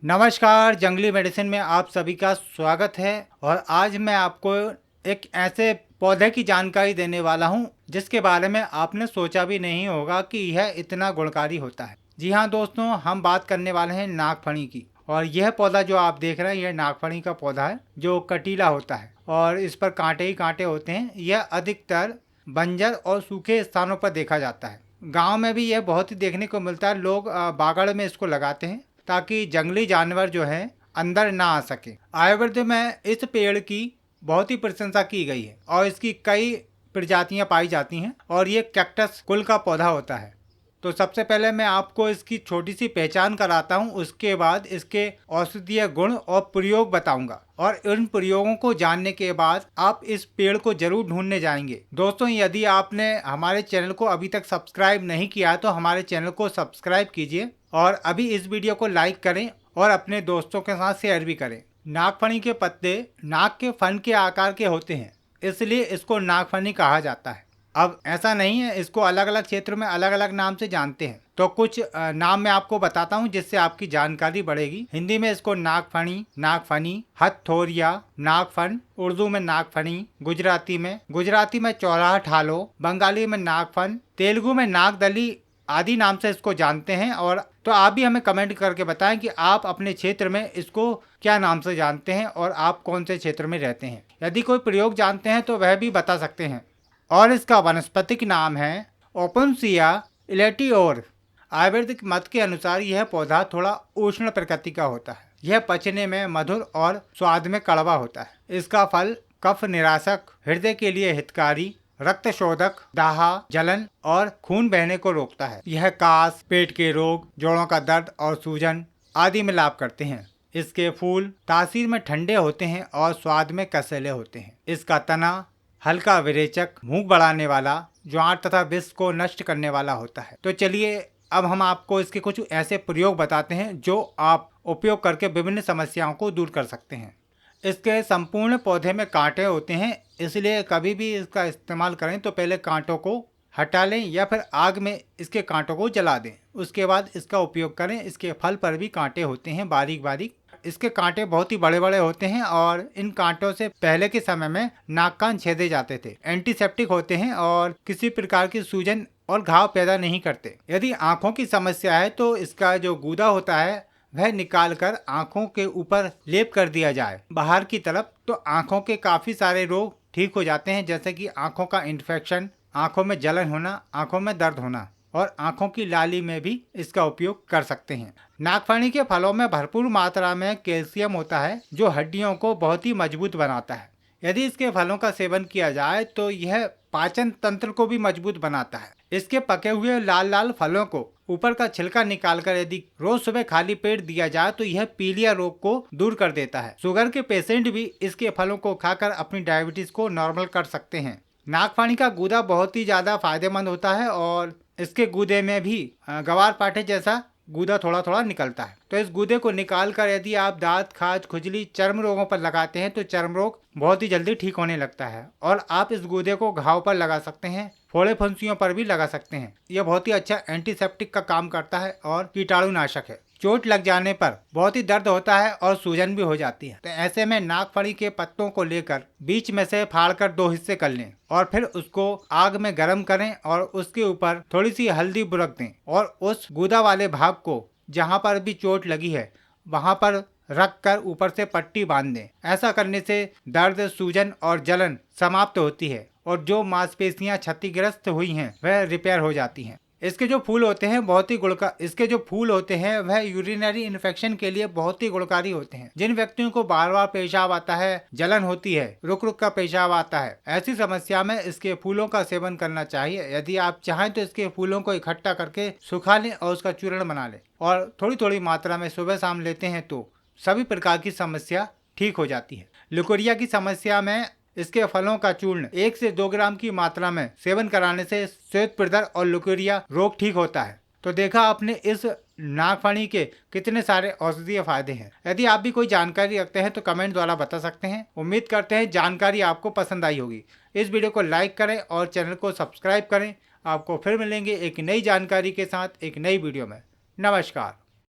नमस्कार, जंगली मेडिसिन में आप सभी का स्वागत है। और आज मैं आपको एक ऐसे पौधे की जानकारी देने वाला हूं जिसके बारे में आपने सोचा भी नहीं होगा कि यह इतना गुणकारी होता है। जी हाँ दोस्तों, हम बात करने वाले हैं नागफनी की। और यह पौधा जो आप देख रहे हैं यह नागफनी का पौधा है जो कटीला होता है और इस पर कांटे ही कांटे होते हैं। यह अधिकतर बंजर और सूखे स्थानों पर देखा जाता है। गाँव में भी यह बहुत ही देखने को मिलता है। लोग बागड़ में इसको लगाते हैं ताकि जंगली जानवर जो है अंदर ना आ सके। आयुर्वेद में इस पेड़ की बहुत ही प्रशंसा की गई है और इसकी कई प्रजातियां पाई जाती हैं और ये कैक्टस कुल का पौधा होता है। तो सबसे पहले मैं आपको इसकी छोटी सी पहचान कराता हूँ, उसके बाद इसके औषधीय गुण और प्रयोग बताऊंगा और इन प्रयोगों को जानने के बाद आप इस पेड़ को जरूर ढूंढने जाएंगे। दोस्तों, यदि आपने हमारे चैनल को अभी तक सब्सक्राइब नहीं किया तो हमारे चैनल को सब्सक्राइब कीजिए और अभी इस वीडियो को लाइक करें और अपने दोस्तों के साथ शेयर भी करें। नागफनी के पत्ते नाग के फन के आकार के होते हैं, इसलिए इसको नागफनी कहा जाता है। अब ऐसा नहीं है, इसको अलग अलग क्षेत्र में अलग अलग नाम से जानते हैं। तो कुछ नाम मैं आपको बताता हूँ जिससे आपकी जानकारी बढ़ेगी। हिंदी में इसको नागफनी, नागफनी, हथौरिया, नागफन, उर्दू में नागफनी, गुजराती में चौराहा ठालो, बंगाली में नागफन, तेलुगु में नागदली आदि नाम से इसको जानते हैं। और तो आप भी हमें कमेंट करके बताएं कि आप अपने क्षेत्र में इसको क्या नाम से जानते हैं और आप कौन से क्षेत्र में रहते हैं। यदि कोई प्रयोग जानते हैं तो वह भी बता सकते हैं। और इसका वनस्पतिक नाम है ओपनसिया इलेटिओर। आयुर्वेदिक मत के अनुसार यह पौधा थोड़ा उष्ण प्रकृति का होता है। यह पचने में मधुर और स्वाद में कड़वा होता है। इसका फल कफ निराशक, हृदय के लिए हितकारी, रक्त शोधक, दाहा, जलन और खून बहने को रोकता है। यह कास, पेट के रोग, जोड़ों का दर्द और सूजन आदि में लाभ करते हैं। इसके फूल तासीर में ठंडे होते हैं और स्वाद में कसैले होते हैं। इसका तना हल्का विरेचक, भूख बढ़ाने वाला, ज्वार तथा विष को नष्ट करने वाला होता है। तो चलिए अब हम आपको इसके कुछ ऐसे प्रयोग बताते हैं जो आप उपयोग करके विभिन्न समस्याओं को दूर कर सकते हैं। इसके संपूर्ण पौधे में कांटे होते हैं, इसलिए कभी भी इसका इस्तेमाल करें तो पहले कांटों को हटा लें या फिर आग में इसके कांटों को जला दें। उसके बाद इसका उपयोग करें। इसके फल पर भी कांटे होते हैं, बारीक बारीक। इसके कांटे बहुत ही बड़े बड़े होते हैं और इन कांटों से पहले के समय में नाक कान छेदे जाते थे। एंटीसेप्टिक होते हैं और किसी प्रकार की सूजन और घाव पैदा नहीं करते। यदि आंखों की समस्या है तो इसका जो गूदा होता है वह निकालकर आंखों के ऊपर लेप कर दिया जाए बाहर की तरफ, तो आंखों के काफी सारे रोग ठीक हो जाते हैं, जैसे कि आंखों का इन्फेक्शन, आंखों में जलन होना, आंखों में दर्द होना और आंखों की लाली में भी इसका उपयोग कर सकते हैं। नागफनी के फलों में भरपूर मात्रा में कैल्शियम होता है जो हड्डियों को बहुत ही मजबूत बनाता है। यदि इसके फलों का सेवन किया जाए तो यह पाचन तंत्र को भी मजबूत बनाता है। इसके पके हुए लाल लाल फलों को ऊपर का छिलका निकालकर यदि रोज सुबह खाली पेट दिया जाए तो यह पीलिया रोग को दूर कर देता है। शुगर के पेशेंट भी इसके फलों को खाकर अपनी डायबिटीज को नॉर्मल कर सकते हैं। नागफनी का गूदा बहुत ही ज्यादा फायदेमंद होता है और इसके गूदे में भी गवार पाठे जैसा गूदा थोड़ा थोड़ा निकलता है। तो इस गूदे को निकाल कर यदि आप दांत, खाज, खुजली, चर्म रोगों पर लगाते हैं तो चर्म रोग बहुत ही जल्दी ठीक होने लगता है। और आप इस गूदे को घाव पर लगा सकते हैं, फोड़े फुंसियों पर भी लगा सकते हैं। यह बहुत ही अच्छा एंटीसेप्टिक का काम करता है और कीटाणुनाशक है। चोट लग जाने पर बहुत ही दर्द होता है और सूजन भी हो जाती है। तो ऐसे में नागफनी के पत्तों को लेकर बीच में से फाड़कर 2 हिस्से कर लें और फिर उसको आग में गर्म करें और उसके ऊपर थोड़ी सी हल्दी बुरक दें और उस गूदा वाले भाग को जहां पर भी चोट लगी है वहां पर रख कर ऊपर से पट्टी बांध दें। ऐसा करने से दर्द, सूजन और जलन समाप्त होती है और जो मांसपेशियां क्षतिग्रस्त हुई हैं वह रिपेयर हो जाती हैं। इसके जो फूल होते हैं वह यूरिनरी इन्फेक्शन के लिए बहुत ही गुणकारी होते हैं। जिन व्यक्तियों को बार बार पेशाब आता है, जलन होती है, रुक रुक का पेशाब आता है, ऐसी समस्या में इसके फूलों का सेवन करना चाहिए। यदि आप चाहें तो इसके फूलों को इकट्ठा करके सुखा लें और उसका चूर्ण बना लें और थोड़ी थोड़ी मात्रा में सुबह शाम लेते हैं तो सभी प्रकार की समस्या ठीक हो जाती है। लुकोरिया की समस्या में इसके फलों का चूर्ण 1 से 2 ग्राम की मात्रा में सेवन कराने से श्वेत प्रदर और लुकोरिया रोग ठीक होता है। तो देखा आपने इस नागफनी के कितने सारे औषधीय फायदे हैं। यदि आप भी कोई जानकारी रखते हैं तो कमेंट द्वारा बता सकते हैं। उम्मीद करते हैं जानकारी आपको पसंद आई होगी। इस वीडियो को लाइक करें और चैनल को सब्सक्राइब करें। आपको फिर मिलेंगे एक नई जानकारी के साथ एक नई वीडियो में। नमस्कार।